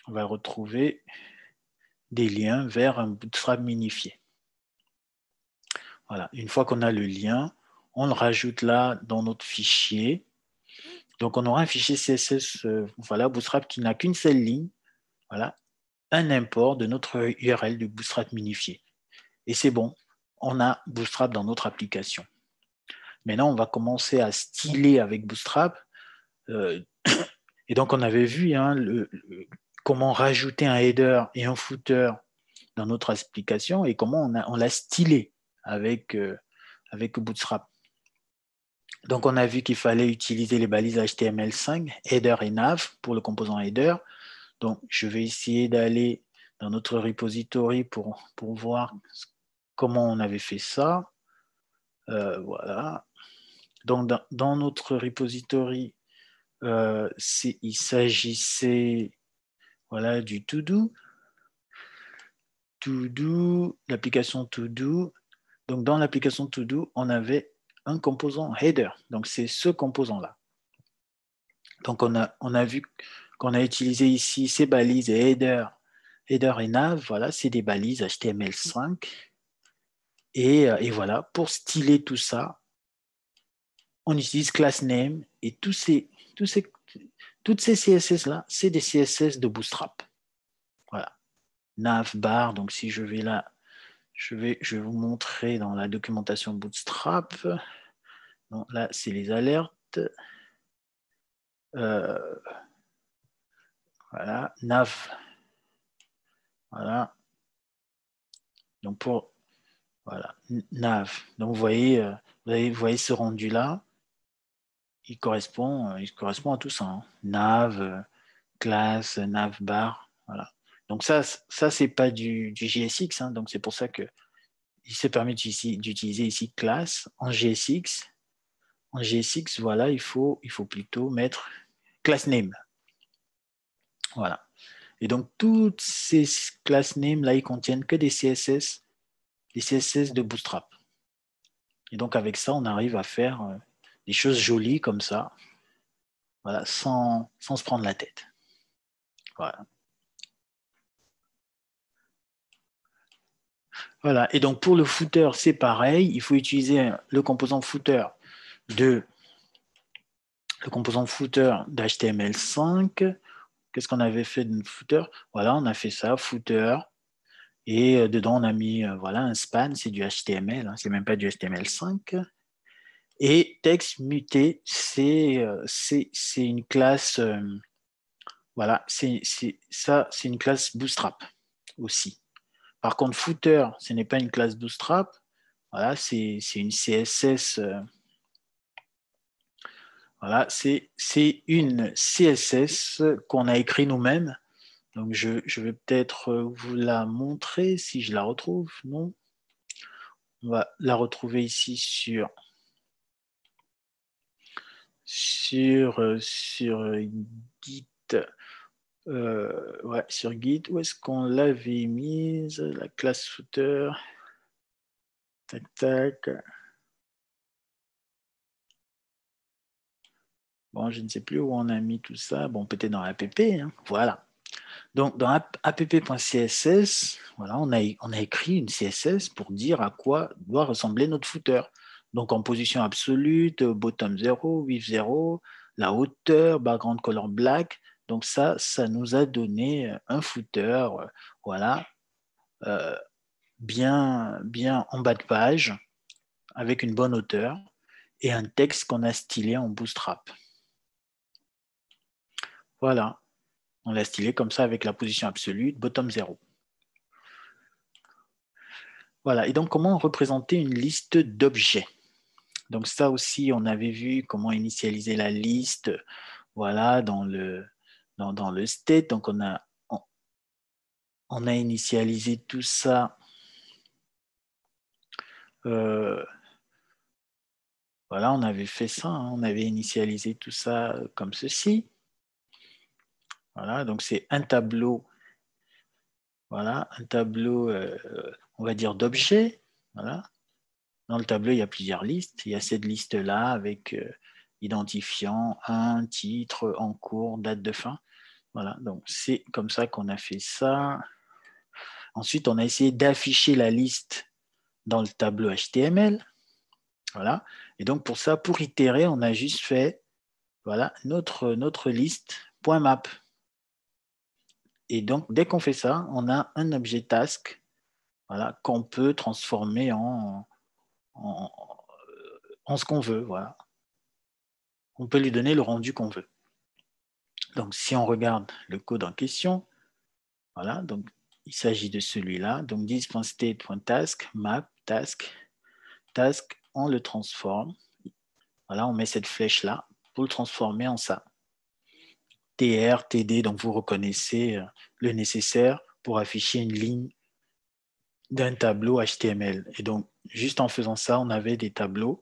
on va retrouver des liens vers un Bootstrap minifié. Voilà, une fois qu'on a le lien, on le rajoute là dans notre fichier. Donc, on aura un fichier CSS, voilà, Bootstrap qui n'a qu'une seule ligne. Voilà, un import de notre URL du Bootstrap minifié. Et c'est bon, on a Bootstrap dans notre application. Maintenant, on va commencer à styler avec Bootstrap. Et donc, on avait vu hein, comment rajouter un header et un footer dans notre application et comment on l'a stylé avec Bootstrap. Donc, on a vu qu'il fallait utiliser les balises HTML5, header et nav pour le composant header. Donc, je vais essayer d'aller dans notre repository pour voir comment on avait fait ça. Voilà. Donc, dans notre repository, il s'agissait voilà, du To-Do. To-Do, l'application To-Do. Donc, dans l'application To-Do, on avait un composant header. Donc, c'est ce composant-là. Donc, on a vu qu'on a utilisé ici ces balises et header et nav. Voilà, c'est des balises HTML5. Et voilà, pour styler tout ça, on utilise class name et toutes ces CSS-là, c'est des CSS de Bootstrap. Voilà. Navbar, donc si je vais là, je vais vous montrer dans la documentation Bootstrap. Donc là, c'est les alertes. Voilà, nav. Voilà. Donc pour voilà, nav. Donc vous voyez ce rendu-là, il correspond à tout ça. Hein. Nav, classe, navbar, voilà. Donc ça c'est pas du JSX, hein, donc c'est pour ça que il se permet d'utiliser ici classe en GSX. En GSX, voilà, il faut plutôt mettre class name. Voilà. Et donc, toutes ces class names là, ils contiennent que des CSS de Bootstrap. Et donc, avec ça, on arrive à faire des choses jolies comme ça, voilà, sans se prendre la tête. Voilà. Voilà. Et donc, pour le footer, c'est pareil. Il faut utiliser le composant footer d'HTML5. Qu'est-ce qu'on avait fait de footer? Voilà, on a fait ça, footer. Et dedans, on a mis voilà, un span, c'est du HTML, hein, c'est même pas du HTML5. Et texte muté, c'est une classe, voilà, c'est une classe Bootstrap aussi. Par contre, footer, ce n'est pas une classe Bootstrap, voilà, c'est une CSS, voilà, c'est une CSS qu'on a écrit nous-mêmes. Donc, je vais peut-être vous la montrer si je la retrouve, non? On va la retrouver ici sur Git. Ouais, sur Git. Où est-ce qu'on l'avait mise? La classe footer. Tac, tac. Bon, je ne sais plus où on a mis tout ça. Bon, peut-être dans app. Hein. Voilà. Donc, dans app.css, voilà, on a écrit une CSS pour dire à quoi doit ressembler notre footer. Donc, en position absolue, bottom 0, width 0, la hauteur, background color black. Donc, ça nous a donné un footer, voilà, bien en bas de page, avec une bonne hauteur, et un texte qu'on a stylé en Bootstrap. Voilà. On l'a stylé comme ça avec la position absolue, bottom 0. Voilà. Et donc, comment représenter une liste d'objets? Donc, ça aussi, on avait vu comment initialiser la liste, voilà, dans le state. Donc, on a initialisé tout ça. Voilà, on avait fait ça. Hein, on avait initialisé tout ça comme ceci. Voilà, donc c'est un tableau. Voilà, un tableau, on va dire, d'objets. Voilà. Dans le tableau, il y a plusieurs listes. Il y a cette liste-là avec identifiant, un titre, en cours, date de fin. Voilà, donc c'est comme ça qu'on a fait ça. Ensuite, on a essayé d'afficher la liste dans le tableau HTML. Voilà. Et donc, pour ça, pour itérer, on a juste fait voilà, notre liste .map. Et donc, dès qu'on fait ça, on a un objet task voilà, qu'on peut transformer en ce qu'on veut. Voilà. On peut lui donner le rendu qu'on veut. Donc, si on regarde le code en question, voilà, donc il s'agit de celui-là. Donc, this.state.task, map, task, on le transforme. Voilà, on met cette flèche-là pour le transformer en ça. TR, TD, donc vous reconnaissez le nécessaire pour afficher une ligne d'un tableau HTML. Et donc, juste en faisant ça, on avait des tableaux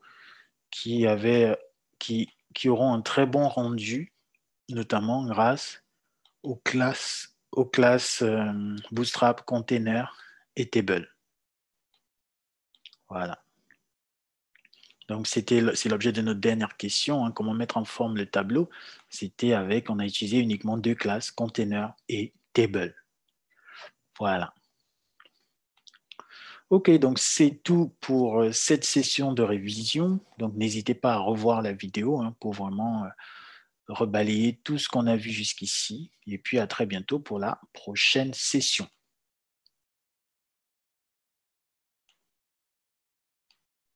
qui auront un très bon rendu, notamment grâce aux classes Bootstrap, Container et Table. Voilà. Donc, c'est l'objet de notre dernière question, hein, comment mettre en forme le tableau. On a utilisé uniquement deux classes, container et table. Voilà. Ok, donc c'est tout pour cette session de révision. Donc, n'hésitez pas à revoir la vidéo hein, pour vraiment rebalayer tout ce qu'on a vu jusqu'ici. Et puis, à très bientôt pour la prochaine session.